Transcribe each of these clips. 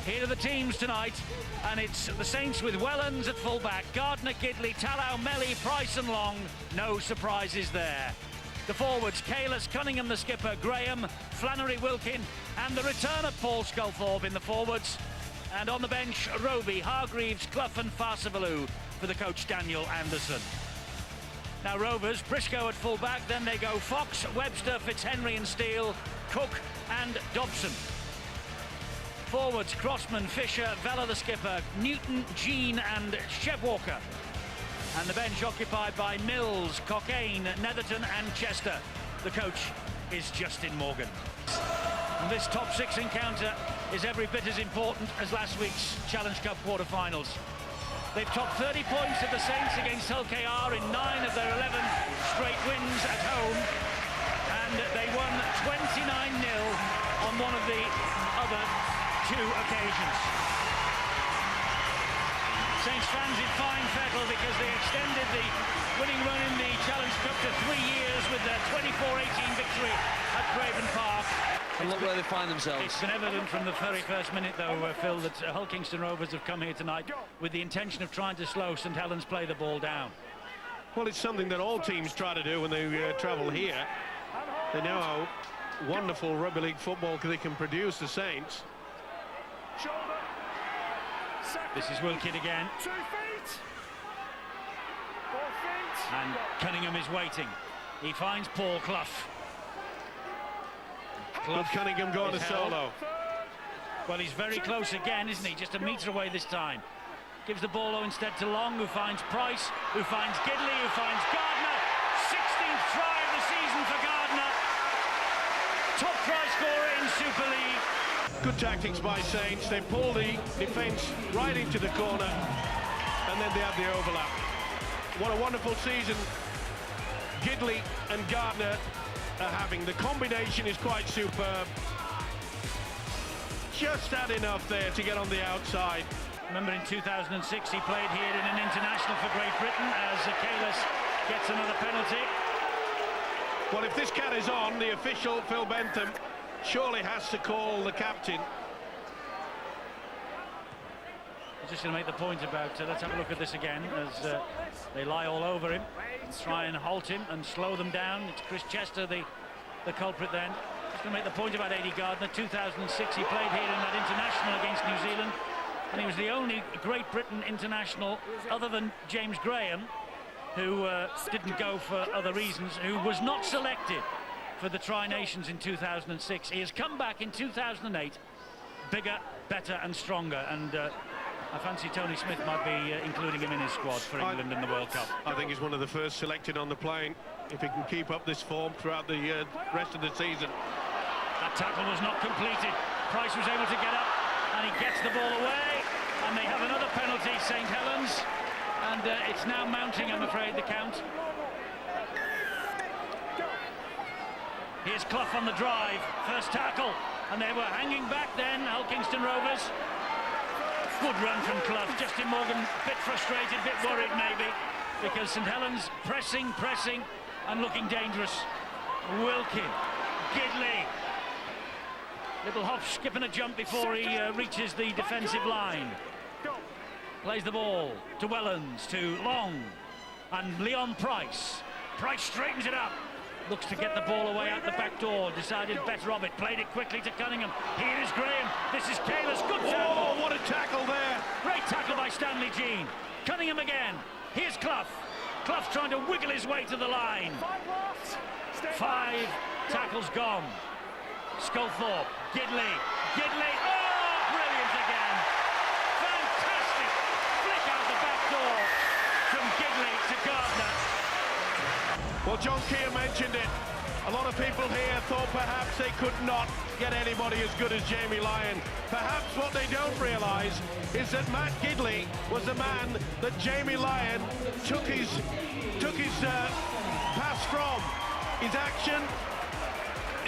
Here are the teams tonight, and it's the Saints with Helens at fullback, Gardner, Gidley, Tallow, Melly, Price and Long. No surprises there. The forwards, Kalis, Cunningham the skipper, Graham, Flannery, Wilkin, and the return of Paul Sculthorpe in the forwards. And on the bench, Roby, Hargreaves, Clough and Farsavalou for the coach Daniel Anderson. Now Rovers, Briscoe at fullback, then they go Fox, Webster, Fitzhenry and Steele, Cook and Dobson. Forwards, Crossman, Fisher, Vella the skipper, Newton, Jean and Chev Walker. And the bench occupied by Mills, Cockayne, Netherton and Chester. The coach is Justin Morgan. And this top six encounter is every bit as important as last week's Challenge Cup quarter-finals. They've topped 30 points of the Saints against Hull KR in 9 of their 11 straight wins at home. And they won 29-0 on one of the other two occasions. Saints fans in fine fettle because they extended the winning run in the Challenge Cup to 3 years with their 24-18 victory at Craven Park. And look where they find themselves. It's been evident from the very first minute, though, Phil, that Hull Kingston Rovers have come here tonight with the intention of trying to slow St Helens play the ball down. Well, it's something that all teams try to do when they travel here. They know how wonderful rugby league football they can produce, the Saints. This is Wilkin again. 2 feet. 4 feet. And Cunningham is waiting. He finds Paul Clough. But Cunningham going to solo. Well, he's very close again, isn't he? Just a metre away this time. Gives the ball instead to Long, who finds Price, who finds Gidley, who finds Gardner. 16th try of the season for Gardner. Top try scorer in Super League. Good tactics by Saints. They pull the defence right into the corner, and then they have the overlap. What a wonderful season Gidley and Gardner are having. The combination is quite superb. Just had enough there to get on the outside. Remember in 2006 he played here in an international for Great Britain as Kalis gets another penalty. Well, if this carries on, the official, Phil Bentham, surely has to call the captain. I'm just going to make the point about, let's have a look at this again, as they lie all over him, try and halt him and slow them down. It's Chris Chester, the culprit then. Just going to make the point about Eddie Gardner. 2006 he played here in that international against New Zealand, and he was the only Great Britain international, other than James Graham, who didn't go for other reasons, who was not selected for the Tri-Nations in 2006. He has come back in 2008, bigger, better and stronger, and I fancy Tony Smith might be including him in his squad for England in the World Cup. I think he's one of the first selected on the plane, if he can keep up this form throughout the rest of the season. That tackle was not completed. Price was able to get up, and he gets the ball away, and they have another penalty, St Helens, and it's now mounting, I'm afraid, the count. Here's Clough on the drive, first tackle, and they were hanging back then, Hull Kingston Rovers. Good run from Clough. Justin Morgan a bit frustrated, a bit worried maybe, because St Helens pressing, and looking dangerous. Wilkin, Gidley. Little hop, skip and a jump before he reaches the defensive line. Plays the ball to Helens, to Long, and Leon Price. Price straightens it up. Looks to get the ball away out the back door. Decided better of it. Played it quickly to Cunningham. Here is Graham. This is Kalis. Good tackle. Oh, what a tackle there. Great tackle by Stanley Jean. Cunningham again. Here's Clough. Clough trying to wiggle his way to the line. 5 tackles gone. Sculthorpe. Gidley. Gidley. Oh, brilliant again. Fantastic. Flick out the back door from Gidley to Gardner. Well, John Keir mentioned it. A lot of people here thought perhaps they could not get anybody as good as Jamie Lyon. Perhaps what they don't realise is that Matt Gidley was the man that Jamie Lyon took his pass from. His action.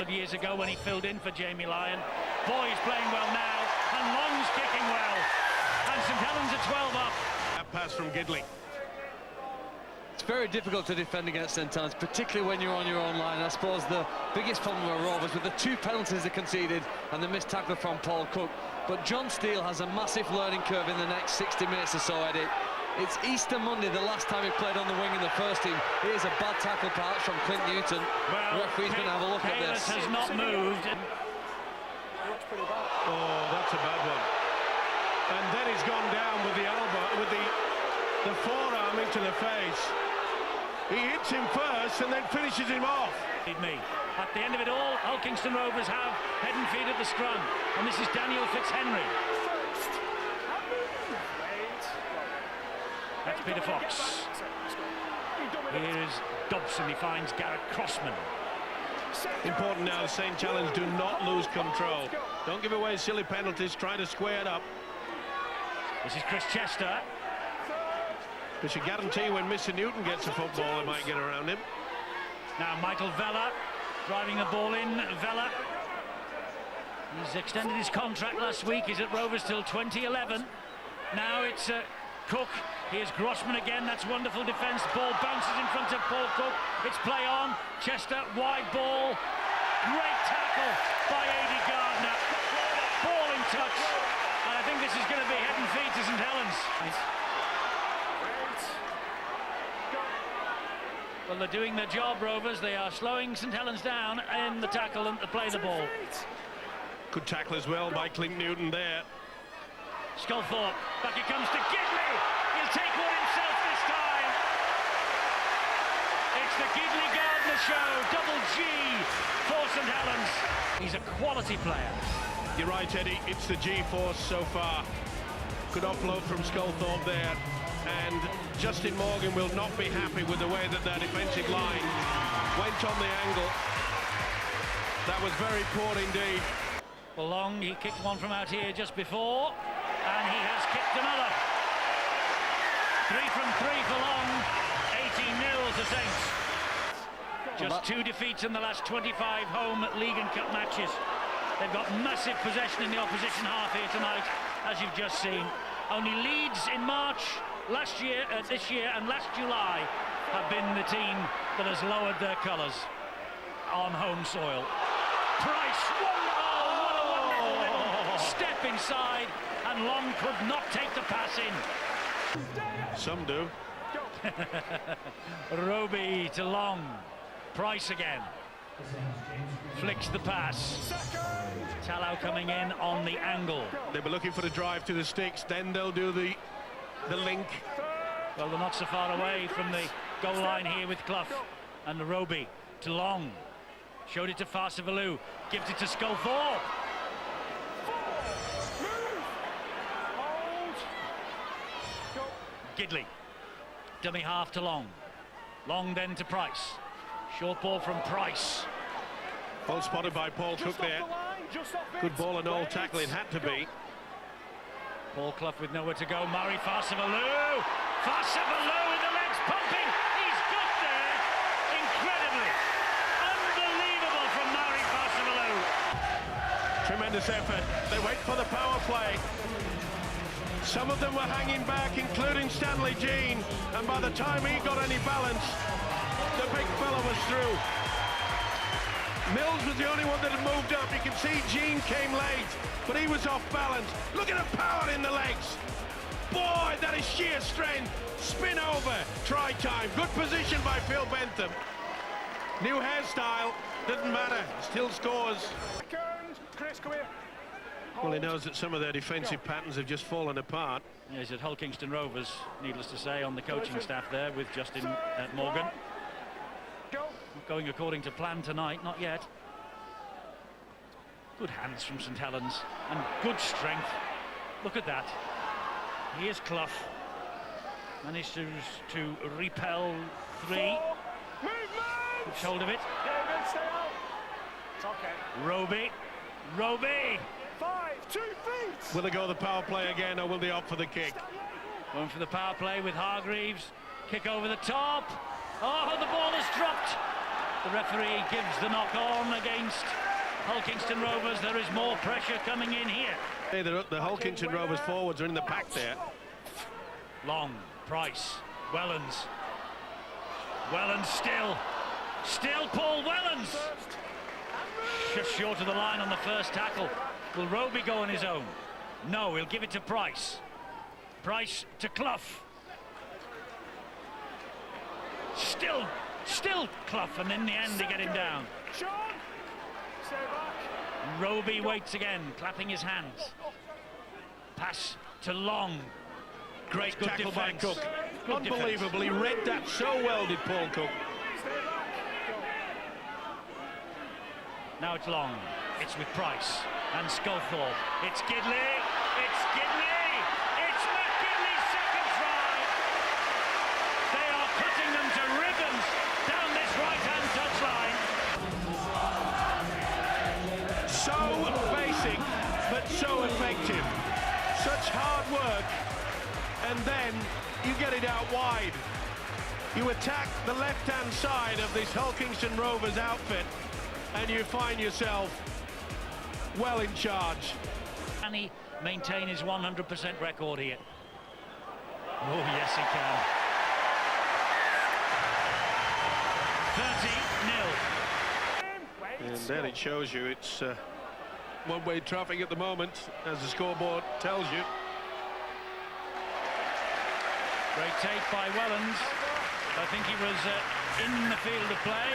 Years ago when he filled in for Jamie Lyon. Boy, he's playing well now, and Long's kicking well. And St Helens are 12 up. That pass from Gidley. very difficult to defend against St Helens, particularly when you're on your own line. I suppose the biggest problem with Rovers with the 2 penalties they conceded and the missed tackle from Paul Cook. But John Steele has a massive learning curve in the next 60 minutes or so, Eddie. It's Easter Monday, the last time he played on the wing in the first team. Here's a bad tackle perhaps from Clint Newton. Well, the referee's going to have a look at this. Has not moved. Oh, that's a bad one. And then he's gone down with the elbow, with the forearm into the face. He hits him first and then finishes him off. Me. At the end of it all, Kingston Rovers have head and feet at the scrum, and this is Daniel Fitzhenry. That's Peter Fox. Here's Dobson. He finds Garrett Crossman. Important now, the St Helens do not lose control. Don't give away silly penalties. Try to square it up. This is Chris Chester. They should guarantee when Mr Newton gets a football, they might get around him. Now Michael Vella driving the ball in. Vella. He's extended his contract last week. He's at Rovers till 2011. Now it's Cook. Here's Grossman again. That's wonderful defence. Ball bounces in front of Paul Cook. It's play on. Chester, wide ball. Great tackle by Adi Gardner. Ball in touch. And I think this is going to be head and feet to St Helens. Well, they're doing their job, Rovers. They are slowing St Helens down in the tackle and to play the ball. Good tackle as well by Clint Newton there. Sculthorpe, back it comes to Gidley. He'll take one himself this time. It's the Gidley Gardner show, double G for St Helens. He's a quality player. You're right, Eddie, it's the G-force so far. Good offload from Sculthorpe there. And Justin Morgan will not be happy with the way that their defensive line went on the angle. That was very poor indeed. Well, Long, he kicked one from out here just before, and he has kicked another. 3 from 3 for Long, 18-0 to Saints. Just 2 defeats in the last 25 home League and Cup matches. They've got massive possession in the opposition half here tonight, as you've just seen. Only Leeds in March last year, this year and last July have been the team that has lowered their colours on home soil. Price, what a wonderful little step inside, and Long could not take the pass in. Some do. Roby to Long. Price again. Flicks the pass. Tallow coming in on the angle. They were looking for the drive to the sticks, then they'll do the link. Well, they're not so far away from the goal line here with Clough. And the Roby to Long. Showed it to Farsivalou. Gives it to Sculthorpe. Gidley. Dummy half to Long. Long then to Price. Short ball from Price. Well spotted by Paul Cook there. Good ball and all tackle, it had to be. Paul Clough with nowhere to go. Murray Farsivalou. Farsivalou with the legs pumping. He's got there. Incredibly. Unbelievable from Murray Farsivalou. Tremendous effort. They wait for the power play. Some of them were hanging back, including Stanley Jean. And by the time he got any balance, the big fella was through. Mills was the only one that had moved up. You can see Jean came late, but he was off balance. Look at the power in the legs. Boy, that is sheer strength. Spin over. Try time. Good position by Phil Bentham. New hairstyle. Doesn't matter. Still scores. Chris, come here. Well, he knows that some of their defensive patterns have just fallen apart. He's at Hull Kingston Rovers, needless to say, on the coaching staff there with Justin Morgan. Not going according to plan tonight, not yet. Good hands from St Helens and good strength. Look at that. Here's Clough. Managed to repel 3. Good hold of it. It's okay. Roby. 5, 2 feet. Will they go the power play again, or will they opt for the kick? Going for the power play with Hargreaves. Kick over the top. Oh, the ball is dropped. The referee gives the knock on against Hull Kingston Rovers. There is more pressure coming in here. Hey, the Hull Kingston Rovers forwards are in the pack there. Long, Price, Wellens. Wellens still Paul Wellens. Just short of the line on the first tackle. Will Roby go on his own? No, he'll give it to Price. Price to Clough. Still Clough, and in the end they get him down. Sean, stay back. Roby waits again, clapping his hands. Pass to Long. Great, good Tackle by defence. Cook. Good Unbelievable. He read that so well, did Paul Cook. Stay back. Now it's Long. It's with Price and Sculthorpe. It's Gidley. It's Gidley. It's McGidley's second try. They are cutting them to ribbons down this right-hand touchline. So basic, but so effective. Such hard work, and then you get it out wide. You attack the left-hand side of this Hulkingston Rovers outfit, and you find yourself well in charge. Can he maintain his 100% record here? Oh, yes, he can. 30-0. And then it shows you it's one-way traffic at the moment, as the scoreboard tells you. Great take by Wellens. I think he was in the field of play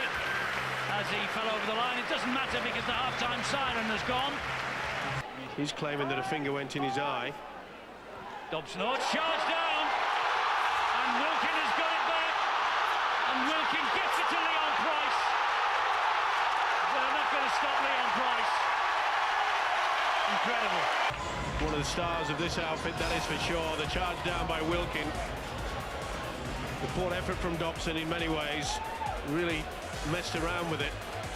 as he fell over the line. It doesn't matter because the half-time siren has gone. He's claiming that a finger went in his eye. Dobson charged down, and Wilkin has got it back, and Wilkin gets it to Leon Price. They're not going to stop Leon Price. Incredible. One of the stars of this outfit, that is for sure. The charge down by Wilkin. The poor effort from Dobson in many ways. Really messed around with it.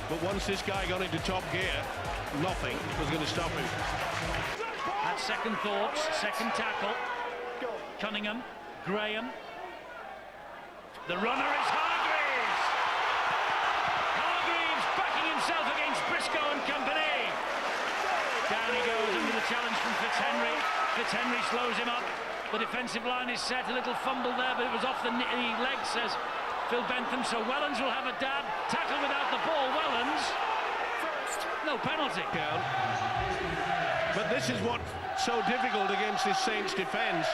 But once this guy got into top gear, nothing was going to stop him. Had second thoughts, second tackle. Cunningham, Graham. The runner is Hargreaves. Hargreaves backing himself against Briscoe and company. Down he goes under the challenge from Fitzhenry. Fitzhenry slows him up. The defensive line is set. A little fumble there, but it was off the leg, says Phil Bentham. So Wellens will have a dab. Tackle without the ball. Wellens. No penalty. But this is what's so difficult against this Saints defence.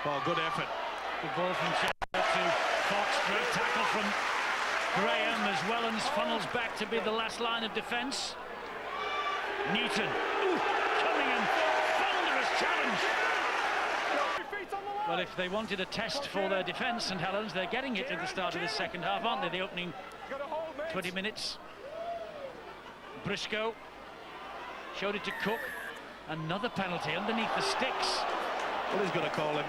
Oh, good effort. Good ball from Chandler to Fox. Great tackle from Graham as Wellens funnels back to be the last line of defence. Newton. Ooh, Cunningham. Thunderous challenge. Well, if they wanted a test for their defence and Helens, they're getting it at the start of the second half, aren't they? The opening 20 minutes. Briscoe showed it to Cook. Another penalty underneath the sticks. Well, he's going to call him.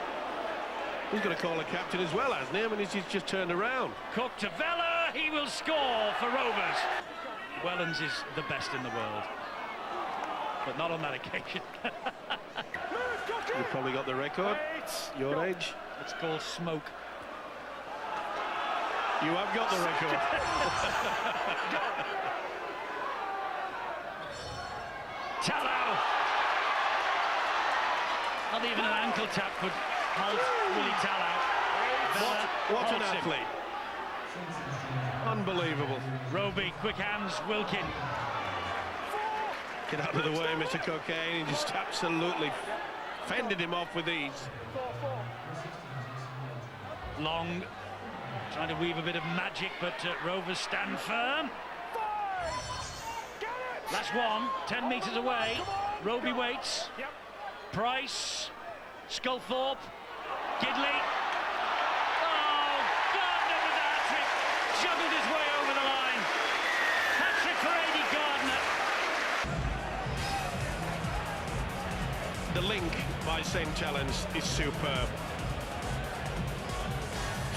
He's going to call the captain as well, hasn't he? I mean, he's just turned around. Cook to Vella. He will score for Rovers. Wellens is the best in the world, but not on that occasion. You've probably got the record. Your age. It's called smoke. You have got the record. Tallow. Not even an ankle tap could halt Willie Tallow. What an athlete. Unbelievable. Roby, quick hands, Wilkin. Get out of the way, Mr. Cocaine. He just absolutely fended him off with ease. Long, trying to weave a bit of magic, but Rovers stand firm. Last one, 10 metres away. Roby waits. Price, Sculthorpe, Gidley. Oh, Gardner with the hat-trick. Juggled his way over the line. Hat-trick for Aidy Gardner. The link by St. Helens is superb.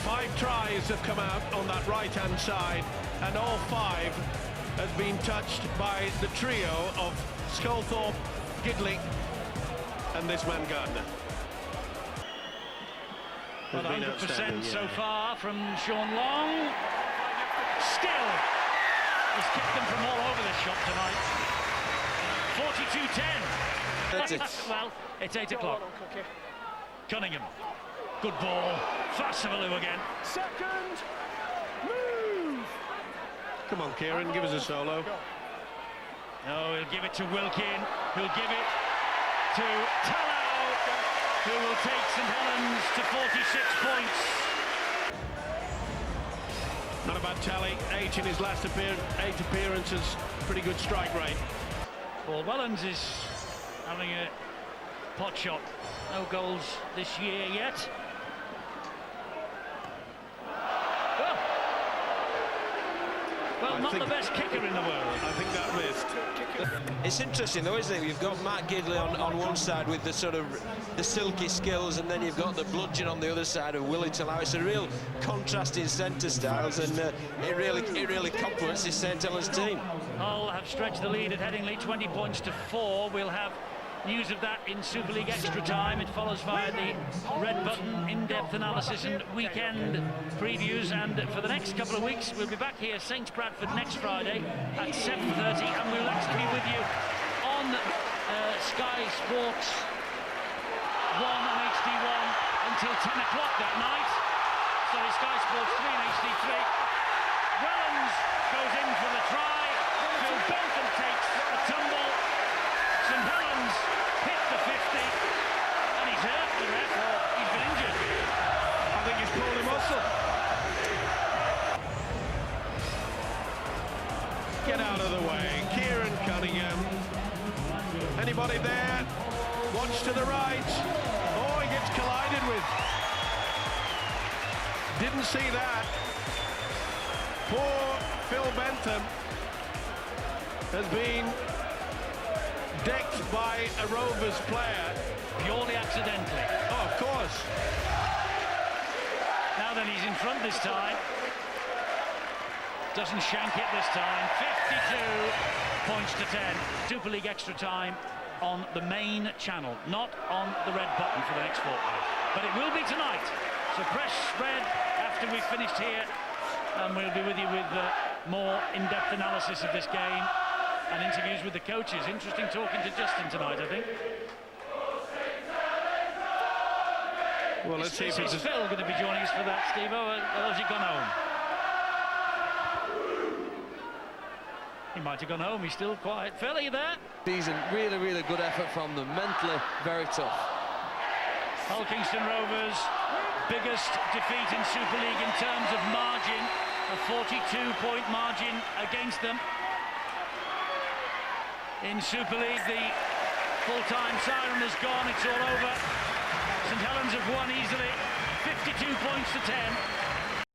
5 tries have come out on that right-hand side, and all 5 have been touched by the trio of Sculthorpe, Gidley, and this man Gardner. Well, 100% so far from Sean Long. Still, he's kicked them from all over this shop tonight. 42-10. That's it. Well, it's 8 o'clock. Cunningham. Good ball. Fassavalu again. Second. Move. Come on, Kieran, give us a solo. No, he'll give it to Wilkin, who'll give it to Tallow, who will take St Helens to 46 points. Not a bad tally. 8 in his last 8 appearances. Pretty good strike rate. Paul Wellens is having a pot shot. No goals this year yet. Well, not the best kicker in the world. I think that missed. It's interesting though, isn't it? You've got Matt Gidley on one side with the sort of the silky skills, and then you've got the bludgeon on the other side of Willie Tallow. It's a real contrast in centre styles, and it really complements this St Helens team. Hull have stretched the lead at Headingley 20 points to 4. We'll have news of that in Super League Extra Time. It follows via the Red Button in-depth analysis and weekend previews, and for the next couple of weeks we'll be back here, Saints Bradford, next Friday at 7:30, and we'll actually be with you on Sky Sports 1 and HD1 until 10 o'clock that night. Sorry, Sky Sports 3 and HD3. Wellens goes in for the try. Phil Bentham takes a tumble. St Helens hit the 50, and he's hurt the ref, or he's been injured. I think he's pulled a muscle. Get out of the way. Kieran Cunningham. Anybody there? Watch to the right. Oh, he gets collided with. Didn't see that. Poor Phil Bentham has been decked by a Rovers player. Purely accidentally. Oh, of course. Now then, he's in front this time. Doesn't shank it this time. 52 points to 10. Super League Extra Time on the main channel, not on the Red Button for the next fortnight. But it will be tonight. So press spread after we've finished here, and we'll be with you with more in-depth analysis of this game and interviews with the coaches. Interesting talking to Justin tonight, I think. Well, let's see if Is it's... Phil going to be joining us for that, Steve-O, or has he gone home? He might have gone home, he's still quiet. Phil, are you there? Season, really good effort from them, mentally very tough. Hull Kingston Rovers, biggest defeat in Super League in terms of margin, a 42-point margin against them. In Super League, the full-time siren has gone, it's all over. St Helens have won easily, 52 points to 10.